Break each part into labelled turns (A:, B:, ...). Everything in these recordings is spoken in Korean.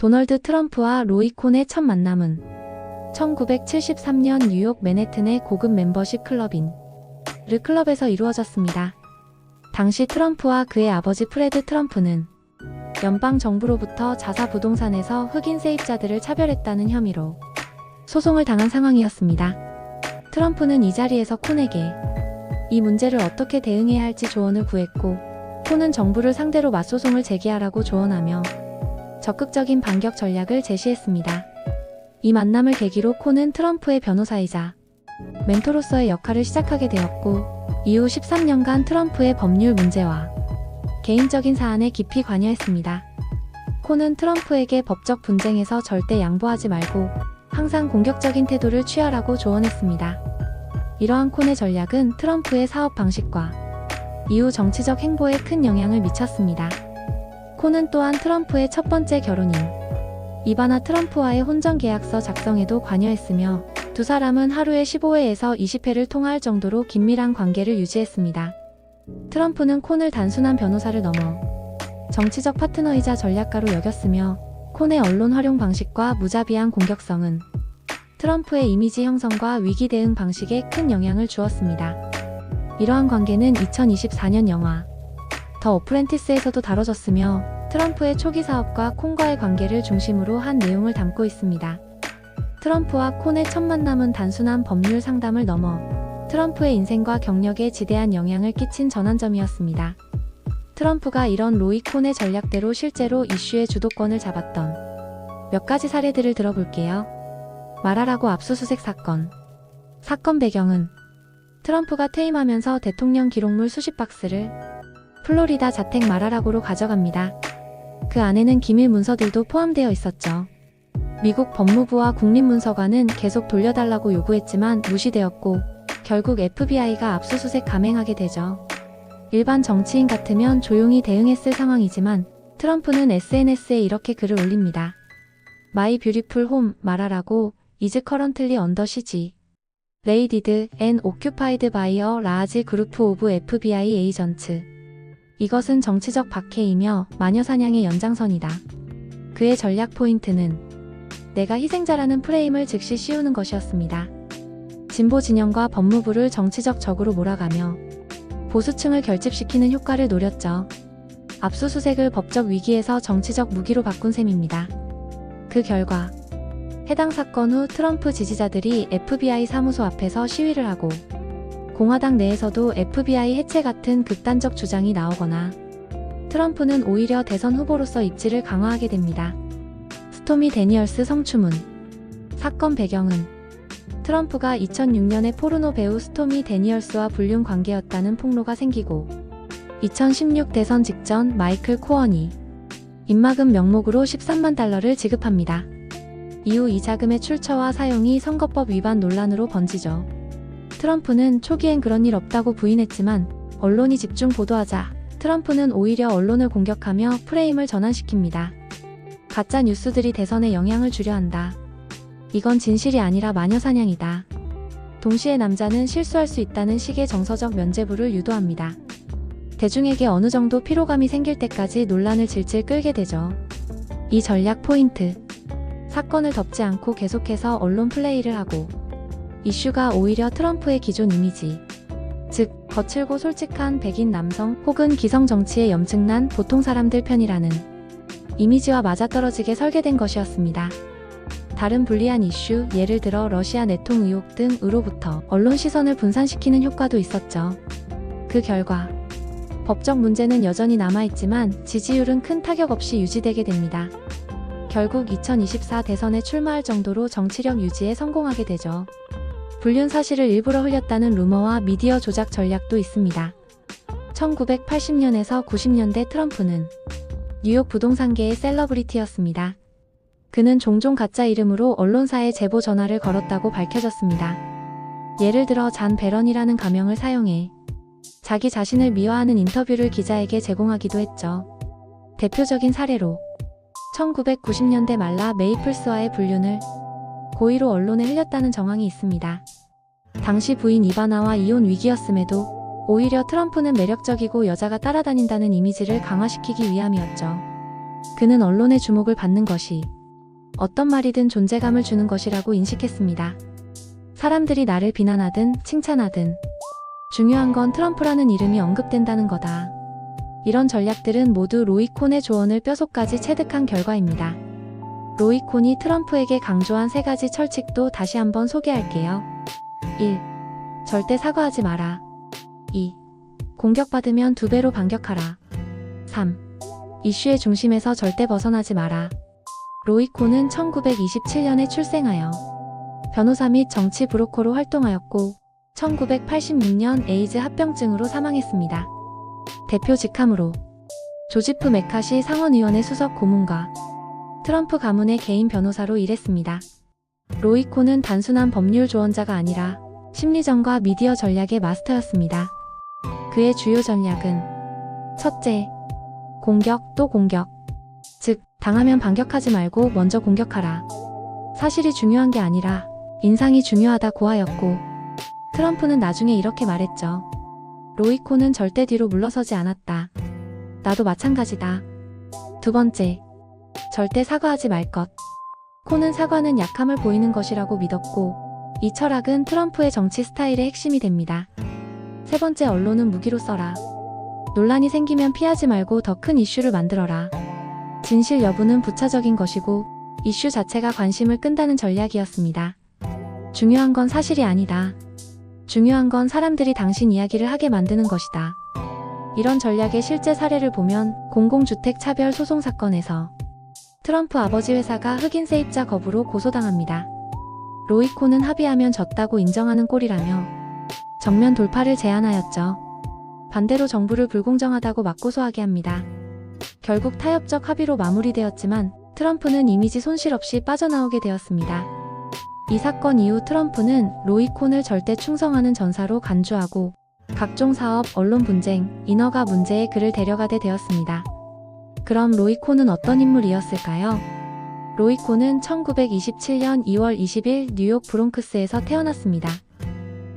A: 도널드 트럼프와 로이 콘의 첫 만남은 1973년 뉴욕 맨해튼의 고급 멤버십 클럽인 르클럽에서 이루어졌습니다. 당시 트럼프와 그의 아버지 프레드 트럼프는 연방 정부로부터 자사 부동산에서 흑인 세입자들을 차별했다는 혐의로 소송을 당한 상황이었습니다. 트럼프는 이 자리에서 콘에게 이 문제를 어떻게 대응해야 할지 조언을 구했고, 콘은 정부를 상대로 맞소송을 제기하라고 조언하며 적극적인 반격 전략을 제시했습니다. 이 만남을 계기로 콘은 트럼프의 변호사이자 멘토로서의 역할을 시작하게 되었고, 이후 13년간 트럼프의 법률 문제와 개인적인 사안에 깊이 관여했습니다. 콘은 트럼프에게 법적 분쟁에서 절대 양보하지 말고 항상 공격적인 태도를 취하라고 조언했습니다. 이러한 콘의 전략은 트럼프의 사업 방식과 이후 정치적 행보에 큰 영향을 미쳤습니다. 콘은 또한 트럼프의 첫 번째 결혼인 이바나 트럼프와의 혼전계약서 작성에도 관여했으며, 두 사람은 하루에 15회에서 20회를 통화할 정도로 긴밀한 관계를 유지했습니다. 트럼프는 콘을 단순한 변호사를 넘어 정치적 파트너이자 전략가로 여겼으며, 콘의 언론 활용 방식과 무자비한 공격성은 트럼프의 이미지 형성과 위기 대응 방식에 큰 영향을 주었습니다. 이러한 관계는 2024년 영화 더 어프렌티스에서도 다뤄졌으며, 트럼프의 초기 사업과 콘과의 관계를 중심으로 한 내용을 담고 있습니다. 트럼프와 콘의 첫 만남은 단순한 법률 상담을 넘어 트럼프의 인생과 경력에 지대한 영향을 끼친 전환점이었습니다. 트럼프가 이런 로이 콘의 전략대로 실제로 이슈의 주도권을 잡았던 몇 가지 사례들을 들어볼게요. 말하라고 압수수색 사건. 사건 배경은 트럼프가 퇴임하면서 대통령 기록물 수십 박스를 플로리다 자택 말하라고로 가져갑니다. 그 안에는 기밀 문서들도 포함되어 있었죠. 미국 법무부와 국립문서관은 계속 돌려달라고 요구했지만 무시되었고, 결국 FBI가 압수수색 감행하게 되죠. 일반 정치인 같으면 조용히 대응했을 상황이지만 트럼프는 SNS에 이렇게 글을 올립니다. My beautiful home 말하라고 is currently under siege. Raided and occupied by a large group of FBI agents. 이것은 정치적 박해이며 마녀사냥의 연장선이다. 그의 전략 포인트는 내가 희생자라는 프레임을 즉시 씌우는 것이었습니다. 진보 진영과 법무부를 정치적 적으로 몰아가며 보수층을 결집시키는 효과를 노렸죠. 압수수색을 법적 위기에서 정치적 무기로 바꾼 셈입니다. 그 결과 해당 사건 후 트럼프 지지자들이 FBI 사무소 앞에서 시위를 하고, 공화당 내에서도 FBI 해체 같은 극단적 주장이 나오거나, 트럼프는 오히려 대선 후보로서 입지를 강화하게 됩니다. 스토미 데니얼스 성추문. 사건 배경은 트럼프가 2006년에 포르노 배우 스토미 데니얼스와 불륜 관계였다는 폭로가 생기고, 2016 대선 직전 마이클 코언이 입막음 명목으로 13만 달러를 지급합니다. 이후 이 자금의 출처와 사용이 선거법 위반 논란으로 번지죠. 트럼프는 초기엔 그런 일 없다고 부인했지만 언론이 집중 보도하자 트럼프는 오히려 언론을 공격하며 프레임을 전환시킵니다. 가짜 뉴스들이 대선에 영향을 주려 한다. 이건 진실이 아니라 마녀사냥이다. 동시에 남자는 실수할 수 있다는 식의 정서적 면죄부를 유도합니다. 대중에게 어느 정도 피로감이 생길 때까지 논란을 질질 끌게 되죠. 이 전략 포인트. 사건을 덮지 않고 계속해서 언론 플레이를 하고, 이슈가 오히려 트럼프의 기존 이미지, 즉 거칠고 솔직한 백인 남성 혹은 기성 정치에 염증난 보통 사람들 편이라는 이미지와 맞아떨어지게 설계된 것이었습니다. 다른 불리한 이슈, 예를 들어 러시아 내통 의혹 등으로부터 언론 시선을 분산시키는 효과도 있었죠. 그 결과 법적 문제는 여전히 남아있지만 지지율은 큰 타격 없이 유지되게 됩니다. 결국 2024 대선에 출마할 정도로 정치력 유지에 성공하게 되죠. 불륜 사실을 일부러 흘렸다는 루머와 미디어 조작 전략도 있습니다. 1980년에서 90년대 트럼프는 뉴욕 부동산계의 셀러브리티였습니다. 그는 종종 가짜 이름으로 언론사에 제보 전화를 걸었다고 밝혀졌습니다. 예를 들어 잔 베런이라는 가명을 사용해 자기 자신을 미화하는 인터뷰를 기자에게 제공하기도 했죠. 대표적인 사례로 1990년대 말라 메이플스와의 불륜을 고의로 언론에 흘렸다는 정황이 있습니다. 당시 부인 이바나와 이혼 위기였음에도 오히려 트럼프는 매력적이고 여자가 따라다닌다는 이미지를 강화시키기 위함이었죠. 그는 언론의 주목을 받는 것이 어떤 말이든 존재감을 주는 것이라고 인식했습니다. 사람들이 나를 비난하든 칭찬하든 중요한 건 트럼프라는 이름이 언급된다는 거다. 이런 전략들은 모두 로이 콘의 조언을 뼛속까지 체득한 결과입니다. 로이 콘이 트럼프에게 강조한 3가지 철칙도 다시 한번 소개할게요. 1. 절대 사과하지 마라. 2. 공격받으면 2배로 반격하라. 3. 이슈의 중심에서 절대 벗어나지 마라. 로이 콘은 1927년에 출생하여 변호사 및 정치 브로커로 활동하였고 1986년 에이즈 합병증으로 사망했습니다. 대표 직함으로 조지프 메카시 상원의원의 수석 고문과 트럼프 가문의 개인 변호사로 일했습니다. 로이 콘은 단순한 법률 조언자가 아니라 심리전과 미디어 전략의 마스터였습니다. 그의 주요 전략은 첫째, 공격 또 공격. 즉, 당하면 반격하지 말고 먼저 공격하라. 사실이 중요한 게 아니라 인상이 중요하다고 하였고, 트럼프는 나중에 이렇게 말했죠. 로이 콘은 절대 뒤로 물러서지 않았다. 나도 마찬가지다. 2번째, 절대 사과하지 말 것. 콘은 사과는 약함을 보이는 것이라고 믿었고, 이 철학은 트럼프의 정치 스타일의 핵심이 됩니다. 3번째, 언론은 무기로 써라. 논란이 생기면 피하지 말고 더 큰 이슈를 만들어라. 진실 여부는 부차적인 것이고 이슈 자체가 관심을 끈다는 전략이었습니다. 중요한 건 사실이 아니다. 중요한 건 사람들이 당신 이야기를 하게 만드는 것이다. 이런 전략의 실제 사례를 보면 공공주택 차별 소송 사건에서 트럼프 아버지 회사가 흑인 세입자 거부로 고소당합니다. 로이 콘은 합의하면 졌다고 인정하는 꼴이라며 정면 돌파를 제안하였죠. 반대로 정부를 불공정하다고 맞고소하게 합니다. 결국 타협적 합의로 마무리되었지만 트럼프는 이미지 손실 없이 빠져나오게 되었습니다. 이 사건 이후 트럼프는 로이 콘을 절대 충성하는 전사로 간주하고 각종 사업, 언론 분쟁, 인허가 문제에 그를 데려가게 되었습니다. 그럼 로이 콘은 어떤 인물이었을까요? 로이 콘은 1927년 2월 20일 뉴욕 브롱크스에서 태어났습니다.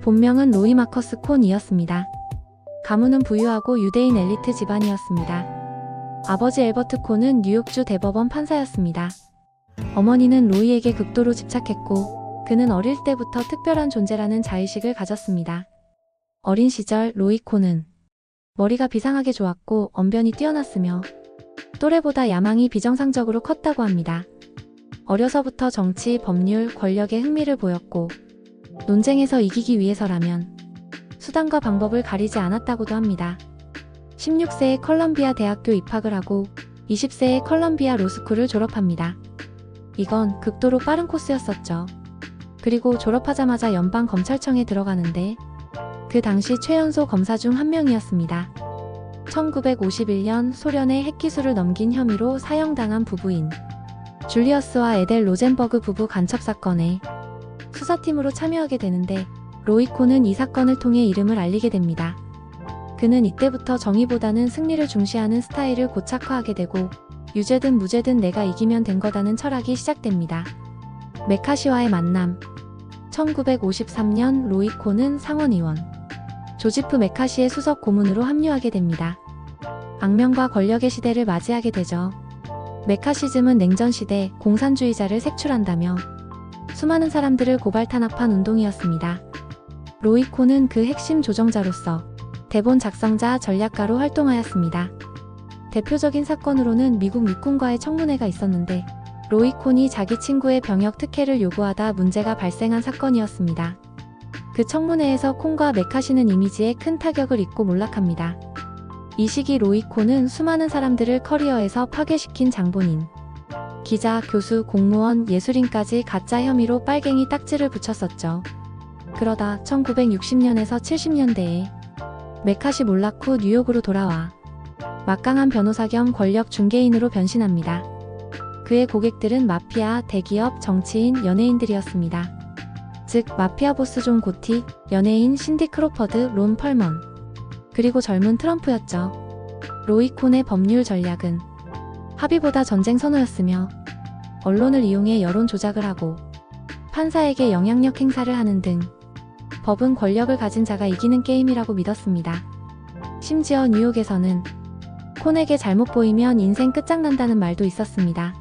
A: 본명은 로이 마커스 콘이었습니다. 가문은 부유하고 유대인 엘리트 집안이었습니다. 아버지 엘버트 콘은 뉴욕주 대법원 판사였습니다. 어머니는 로이에게 극도로 집착했고 그는 어릴 때부터 특별한 존재라는 자의식을 가졌습니다. 어린 시절 로이 콘은 머리가 비상하게 좋았고 언변이 뛰어났으며 또래보다 야망이 비정상적으로 컸다고 합니다. 어려서부터 정치, 법률, 권력에 흥미를 보였고 논쟁에서 이기기 위해서라면 수단과 방법을 가리지 않았다고도 합니다. 16세에 컬럼비아 대학교 입학을 하고 20세에 컬럼비아 로스쿨을 졸업합니다. 이건 극도로 빠른 코스였었죠. 그리고 졸업하자마자 연방검찰청에 들어가는데 그 당시 최연소 검사 중 한 명이었습니다. 1951년 소련에 핵기술을 넘긴 혐의로 사형당한 부부인 줄리어스와 에델 로젠버그 부부 간첩 사건에 수사팀으로 참여하게 되는데 로이 콘은 이 사건을 통해 이름을 알리게 됩니다. 그는 이때부터 정의보다는 승리를 중시하는 스타일을 고착화하게 되고 유죄든 무죄든 내가 이기면 된 거다는 철학이 시작됩니다. 메카시와의 만남. 1953년 로이 콘은 상원의원 조지프 메카시의 수석 고문으로 합류하게 됩니다. 악명과 권력의 시대를 맞이하게 되죠. 메카시즘은 냉전시대 공산주의자를 색출한다며 수많은 사람들을 고발 탄압한 운동이었습니다. 로이 콘은 그 핵심 조정자로서 대본 작성자, 전략가로 활동하였습니다. 대표적인 사건으로는 미국 육군과의 청문회가 있었는데 로이 콘이 자기 친구의 병역 특혜를 요구하다 문제가 발생한 사건이었습니다. 그 청문회에서 콘과 메카시는 이미지에 큰 타격을 입고 몰락합니다. 이 시기 로이 콘은 수많은 사람들을 커리어에서 파괴시킨 장본인, 기자, 교수, 공무원, 예술인까지 가짜 혐의로 빨갱이 딱지를 붙였었죠. 그러다 1960년에서 70년대에 메카시 몰락 후 뉴욕으로 돌아와 막강한 변호사 겸 권력 중개인으로 변신합니다. 그의 고객들은 마피아, 대기업, 정치인, 연예인들이었습니다. 즉 마피아 보스 존 고티, 연예인 신디 크로퍼드, 론 펄먼, 그리고 젊은 트럼프였죠. 로이 콘의 법률 전략은 합의보다 전쟁 선호였으며 언론을 이용해 여론 조작을 하고 판사에게 영향력 행사를 하는 등 법은 권력을 가진 자가 이기는 게임이라고 믿었습니다. 심지어 뉴욕에서는 콘에게 잘못 보이면 인생 끝장난다는 말도 있었습니다.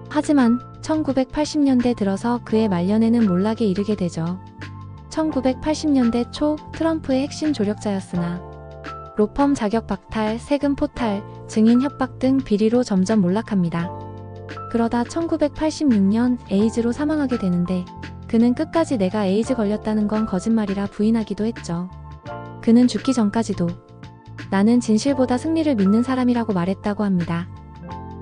A: 하지만 1980년대 들어서 그의 말년에는 몰락에 이르게 되죠. 1980년대 초 트럼프의 핵심 조력자였으나 로펌 자격 박탈, 세금 포탈, 증인 협박 등 비리로 점점 몰락합니다. 그러다 1986년 에이즈로 사망하게 되는데 그는 끝까지 내가 에이즈 걸렸다는 건 거짓말이라 부인하기도 했죠. 그는 죽기 전까지도 나는 진실보다 승리를 믿는 사람이라고 말했다고 합니다.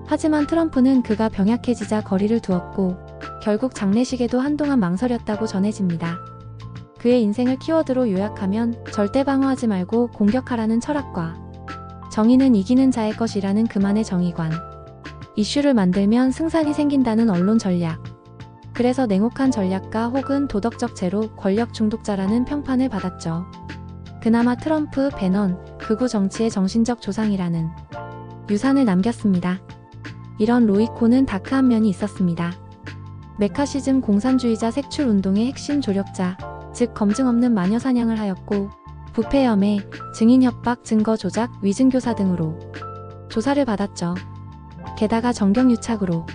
A: 하지만 트럼프는 그가 병약해지자 거리를 두었고 결국 장례식에도 한동안 망설였다고 전해집니다. 그의 인생을 키워드로 요약하면 절대 방어하지 말고 공격하라는 철학과 정의는 이기는 자의 것이라는 그만의 정의관, 이슈를 만들면 승산이 생긴다는 언론 전략, 그래서 냉혹한 전략가 혹은 도덕적 죄로 권력 중독자라는 평판을 받았죠. 그나마 트럼프, 배넌, 극우 정치의 정신적 조상이라는 유산을 남겼습니다. 이런 로이 콘은 다크한 면이 있었습니다. 메카시즘 공산주의자 색출 운동의 핵심 조력자, 즉 검증 없는 마녀 사냥을 하였고 부패 혐의, 증인 협박, 증거 조작, 위증교사 등으로 조사를 받았죠. 게다가 정경유착으로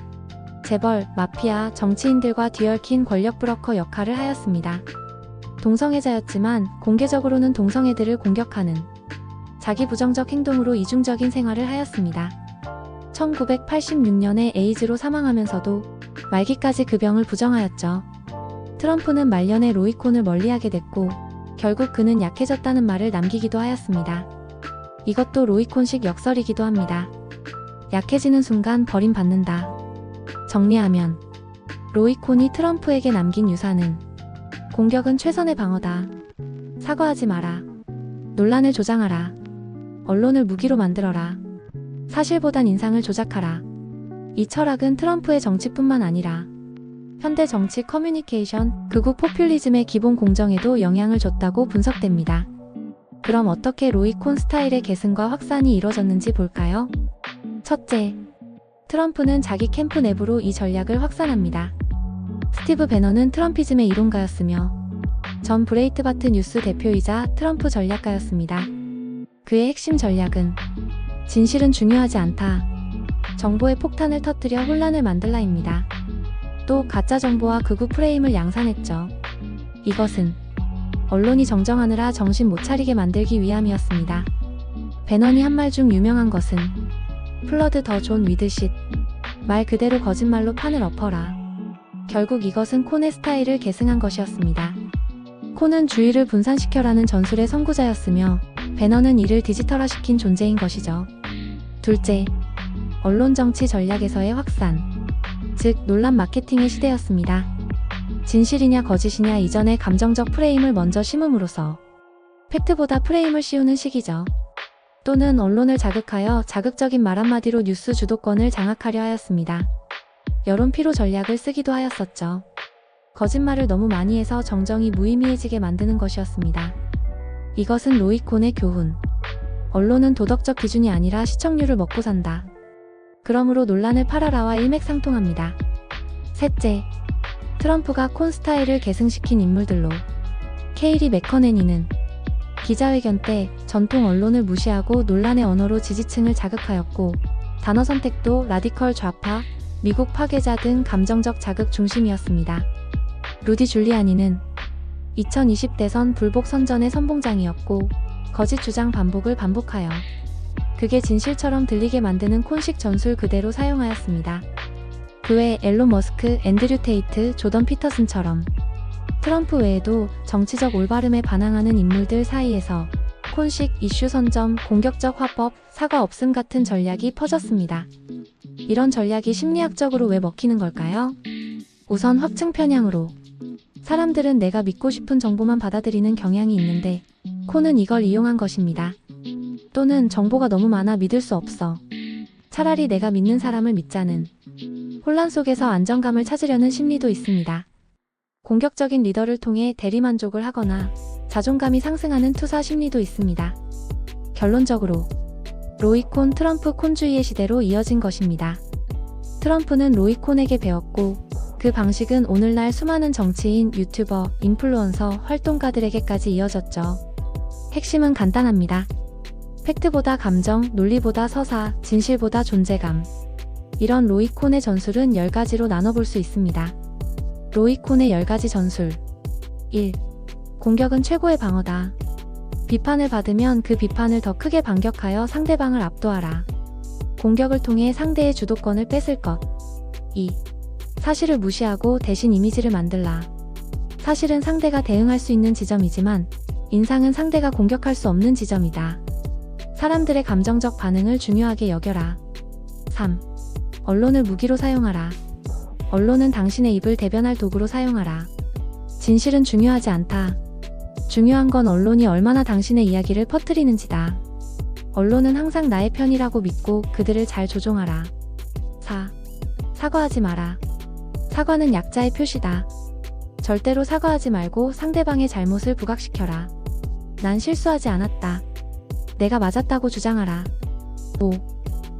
A: 재벌, 마피아, 정치인들과 뒤얽힌 권력 브로커 역할을 하였습니다. 동성애자였지만 공개적으로는 동성애들을 공격하는 자기 부정적 행동으로 이중적인 생활을 하였습니다. 1986년에 에이즈로 사망하면서도 말기까지 그 병을 부정하였죠. 트럼프는 말년에 로이 콘을 멀리하게 됐고 결국 그는 약해졌다는 말을 남기기도 하였습니다. 이것도 로이 콘식 역설이기도 합니다. 약해지는 순간 버림받는다. 정리하면 로이 콘이 트럼프에게 남긴 유산은 공격은 최선의 방어다. 사과하지 마라. 논란을 조장하라. 언론을 무기로 만들어라. 사실보단 인상을 조작하라. 이 철학은 트럼프의 정치뿐만 아니라 현대 정치 커뮤니케이션, 극우 포퓰리즘의 기본 공정에도 영향을 줬다고 분석됩니다. 그럼 어떻게 로이 콘 스타일의 계승과 확산이 이뤄졌는지 볼까요? 첫째, 트럼프는 자기 캠프 내부로 이 전략을 확산합니다. 스티브 배넌은 트럼피즘의 이론가였으며 전 브레이트바트 뉴스 대표이자 트럼프 전략가였습니다. 그의 핵심 전략은 진실은 중요하지 않다. 정보의 폭탄을 터뜨려 혼란을 만들라입니다. 또 가짜 정보와 극우 프레임을 양산했죠. 이것은 언론이 정정하느라 정신 못 차리게 만들기 위함이었습니다. 배넌이 한 말 중 유명한 것은 플러드 더 존 위드쉿, 말 그대로 거짓말로 판을 엎어라. 결국 이것은 콘의 스타일을 계승한 것이었습니다. 콘은 주의를 분산시켜라는 전술의 선구자였으며 배넌은 이를 디지털화시킨 존재인 것이죠. 둘째, 언론 정치 전략에서의 확산, 즉 논란 마케팅의 시대였습니다. 진실이냐 거짓이냐 이전에 감정적 프레임을 먼저 심음으로써 팩트보다 프레임을 씌우는 시기죠. 또는 언론을 자극하여 자극적인 말 한마디로 뉴스 주도권을 장악하려 하였습니다. 여론 피로 전략을 쓰기도 하였었죠. 거짓말을 너무 많이 해서 정정이 무의미해지게 만드는 것이었습니다. 이것은 로이 콘의 교훈. 언론은 도덕적 기준이 아니라 시청률을 먹고 산다. 그러므로 논란을 팔아라와 일맥상통합니다. 셋째, 트럼프가 콘 스타일을 계승시킨 인물들로 케이리 맥커네니는 기자회견 때 전통 언론을 무시하고 논란의 언어로 지지층을 자극하였고 단어 선택도 라디컬 좌파, 미국 파괴자 등 감정적 자극 중심이었습니다. 루디 줄리아니는 2020 대선 불복 선전의 선봉장이었고 거짓 주장 반복하여 그게 진실처럼 들리게 만드는 콘식 전술 그대로 사용하였습니다. 그 외 앨런 머스크, 앤드류 테이트, 조던 피터슨처럼 트럼프 외에도 정치적 올바름에 반항하는 인물들 사이에서 콘식, 이슈 선점, 공격적 화법, 사과 없음 같은 전략이 퍼졌습니다. 이런 전략이 심리학적으로 왜 먹히는 걸까요? 우선 확증 편향으로. 사람들은 내가 믿고 싶은 정보만 받아들이는 경향이 있는데 콘은 이걸 이용한 것입니다. 또는 정보가 너무 많아 믿을 수 없어. 차라리 내가 믿는 사람을 믿자는 혼란 속에서 안정감을 찾으려는 심리도 있습니다. 공격적인 리더를 통해 대리만족을 하거나 자존감이 상승하는 투사 심리도 있습니다. 결론적으로 로이 콘, 트럼프 콘주의의 시대로 이어진 것입니다. 트럼프는 로이 콘에게 배웠고 그 방식은 오늘날 수많은 정치인, 유튜버, 인플루언서, 활동가들에게까지 이어졌죠. 핵심은 간단합니다. 팩트보다 감정, 논리보다 서사, 진실보다 존재감. 이런 로이 콘의 전술은 10가지로 나눠볼 수 있습니다. 로이 콘의 10가지 전술. 1. 공격은 최고의 방어다. 비판을 받으면 그 비판을 더 크게 반격하여 상대방을 압도하라. 공격을 통해 상대의 주도권을 뺏을 것. 2. 사실을 무시하고 대신 이미지를 만들라. 사실은 상대가 대응할 수 있는 지점이지만 인상은 상대가 공격할 수 없는 지점이다. 사람들의 감정적 반응을 중요하게 여겨라. 3. 언론을 무기로 사용하라. 언론은 당신의 입을 대변할 도구로 사용하라. 진실은 중요하지 않다. 중요한 건 언론이 얼마나 당신의 이야기를 퍼뜨리는지다. 언론은 항상 나의 편이라고 믿고 그들을 잘 조종하라. 4. 사과하지 마라. 사과는 약자의 표시다. 절대로 사과하지 말고 상대방의 잘못을 부각시켜라. 난 실수하지 않았다. 내가 맞았다고 주장하라. 5.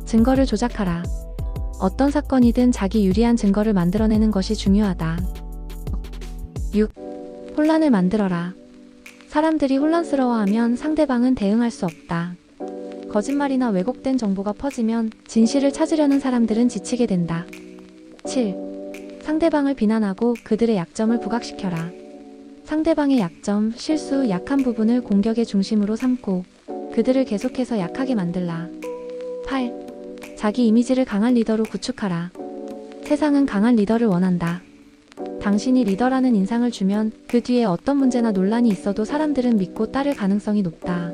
A: 증거를 조작하라. 어떤 사건이든 자기 유리한 증거를 만들어내는 것이 중요하다. 6. 혼란을 만들어라. 사람들이 혼란스러워하면 상대방은 대응할 수 없다. 거짓말이나 왜곡된 정보가 퍼지면 진실을 찾으려는 사람들은 지치게 된다. 7. 상대방을 비난하고 그들의 약점을 부각시켜라. 상대방의 약점, 실수, 약한 부분을 공격의 중심으로 삼고 그들을 계속해서 약하게 만들라. 8. 자기 이미지를 강한 리더로 구축하라. 세상은 강한 리더를 원한다. 당신이 리더라는 인상을 주면 그 뒤에 어떤 문제나 논란이 있어도 사람들은 믿고 따를 가능성이 높다.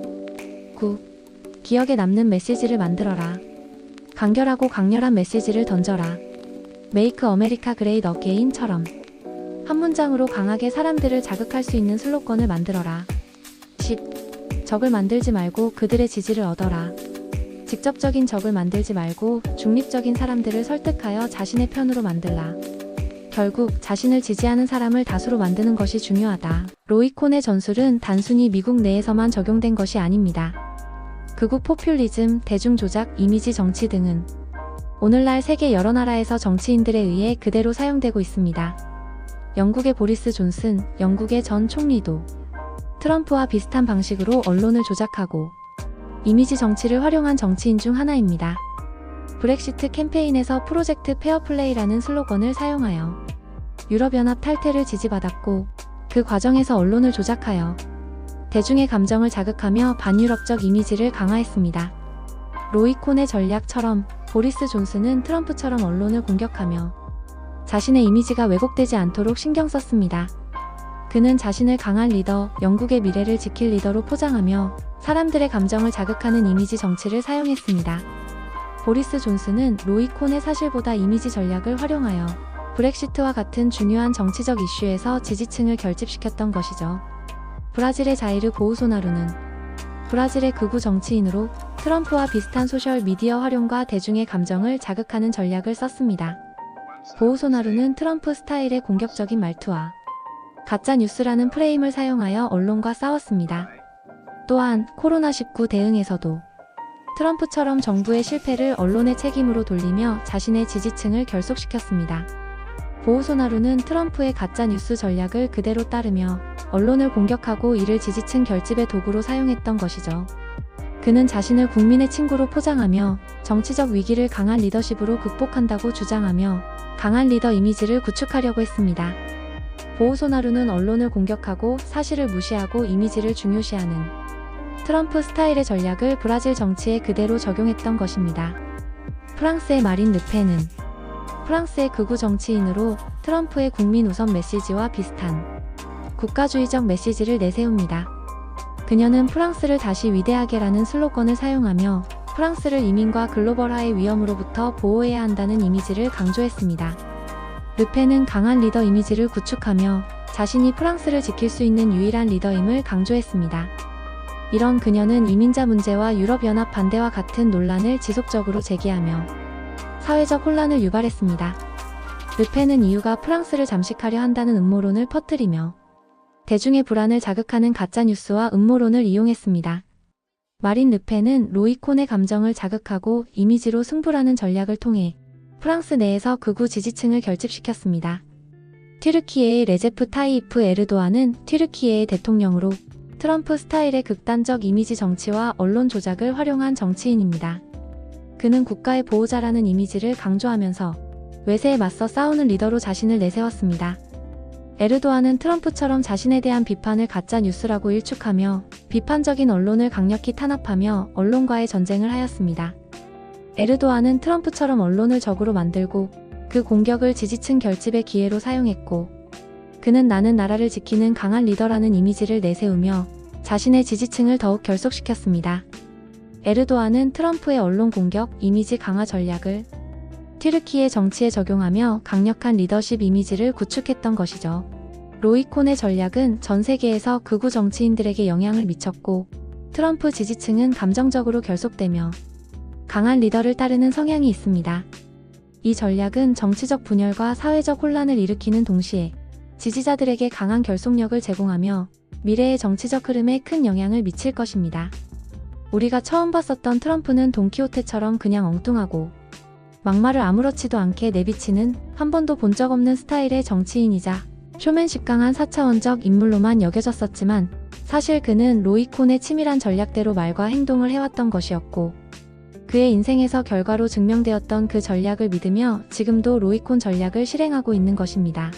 A: 9. 기억에 남는 메시지를 만들어라. 간결하고 강렬한 메시지를 던져라. Make America Great Again처럼 한 문장으로 강하게 사람들을 자극할 수 있는 슬로건을 만들어라. 10. 적을 만들지 말고 그들의 지지를 얻어라. 직접적인 적을 만들지 말고 중립적인 사람들을 설득하여 자신의 편으로 만들라. 결국 자신을 지지하는 사람을 다수로 만드는 것이 중요하다. 로이 콘의 전술은 단순히 미국 내에서만 적용된 것이 아닙니다. 극우 포퓰리즘, 대중조작, 이미지 정치 등은 오늘날 세계 여러 나라에서 정치인들에 의해 그대로 사용되고 있습니다. 영국의 보리스 존슨, 영국의 전 총리도 트럼프와 비슷한 방식으로 언론을 조작하고 이미지 정치를 활용한 정치인 중 하나입니다. 브렉시트 캠페인에서 프로젝트 페어플레이라는 슬로건을 사용하여 유럽연합 탈퇴를 지지받았고 그 과정에서 언론을 조작하여 대중의 감정을 자극하며 반유럽적 이미지를 강화했습니다. 로이 콘의 전략처럼 보리스 존슨은 트럼프처럼 언론을 공격하며 자신의 이미지가 왜곡되지 않도록 신경 썼습니다. 그는 자신을 강한 리더, 영국의 미래를 지킬 리더로 포장하며 사람들의 감정을 자극하는 이미지 정치를 사용했습니다. 보리스 존슨은 로이 콘의 사실보다 이미지 전략을 활용하여 브렉시트와 같은 중요한 정치적 이슈에서 지지층을 결집시켰던 것이죠. 브라질의 자이르 보우소나루는 브라질의 극우 정치인으로 트럼프와 비슷한 소셜 미디어 활용과 대중의 감정을 자극하는 전략을 썼습니다. 보우소나루는 트럼프 스타일의 공격적인 말투와 가짜 뉴스라는 프레임을 사용하여 언론과 싸웠습니다. 또한 코로나19 대응에서도 트럼프처럼 정부의 실패를 언론의 책임으로 돌리며 자신의 지지층을 결속시켰습니다. 보우소나루는 트럼프의 가짜 뉴스 전략을 그대로 따르며 언론을 공격하고 이를 지지층 결집의 도구로 사용했던 것이죠. 그는 자신을 국민의 친구로 포장하며 정치적 위기를 강한 리더십으로 극복한다고 주장하며 강한 리더 이미지를 구축하려고 했습니다. 보우소나루는 언론을 공격하고 사실을 무시하고 이미지를 중요시하는 트럼프 스타일의 전략을 브라질 정치에 그대로 적용했던 것입니다. 프랑스의 마린 르펜은 프랑스의 극우 정치인으로 트럼프의 국민 우선 메시지와 비슷한 국가주의적 메시지를 내세웁니다. 그녀는 프랑스를 다시 위대하게라는 슬로건을 사용하며 프랑스를 이민과 글로벌화의 위험으로부터 보호해야 한다는 이미지를 강조했습니다. 르펜은 강한 리더 이미지를 구축하며 자신이 프랑스를 지킬 수 있는 유일한 리더임을 강조했습니다. 이런 그녀는 이민자 문제와 유럽연합 반대와 같은 논란을 지속적으로 제기하며 사회적 혼란을 유발했습니다. 르펜은 이유가 프랑스를 잠식하려 한다는 음모론을 퍼뜨리며 대중의 불안을 자극하는 가짜뉴스와 음모론을 이용했습니다. 마린 르펜은 로이 콘의 감정을 자극하고 이미지로 승부라는 전략을 통해 프랑스 내에서 극우 지지층을 결집시켰습니다. 튀르키예의 레제프 타이이프 에르도안은 튀르키예의 대통령으로 트럼프 스타일의 극단적 이미지 정치와 언론 조작을 활용한 정치인입니다. 그는 국가의 보호자라는 이미지를 강조하면서 외세에 맞서 싸우는 리더로 자신을 내세웠습니다. 에르도안은 트럼프처럼 자신에 대한 비판을 가짜 뉴스라고 일축하며 비판적인 언론을 강력히 탄압하며 언론과의 전쟁을 하였습니다. 에르도안은 트럼프처럼 언론을 적으로 만들고 그 공격을 지지층 결집의 기회로 사용했고, 그는 나는 나라를 지키는 강한 리더라는 이미지를 내세우며 자신의 지지층을 더욱 결속시켰습니다. 에르도안은 트럼프의 언론 공격, 이미지 강화 전략을 튀르키예 정치에 적용하며 강력한 리더십 이미지를 구축했던 것이죠. 로이 콘의 전략은 전 세계에서 극우 정치인들에게 영향을 미쳤고, 트럼프 지지층은 감정적으로 결속되며 강한 리더를 따르는 성향이 있습니다. 이 전략은 정치적 분열과 사회적 혼란을 일으키는 동시에 지지자들에게 강한 결속력을 제공하며 미래의 정치적 흐름에 큰 영향을 미칠 것입니다. 우리가 처음 봤었던 트럼프는 돈키호테처럼 그냥 엉뚱하고 막말을 아무렇지도 않게 내비치는 한 번도 본 적 없는 스타일의 정치인이자 쇼맨십 강한 4차원적 인물로만 여겨졌었지만, 사실 그는 로이 콘의 치밀한 전략대로 말과 행동을 해왔던 것이었고, 그의 인생에서 결과로 증명되었던 그 전략을 믿으며 지금도 로이 콘 전략을 실행하고 있는 것입니다.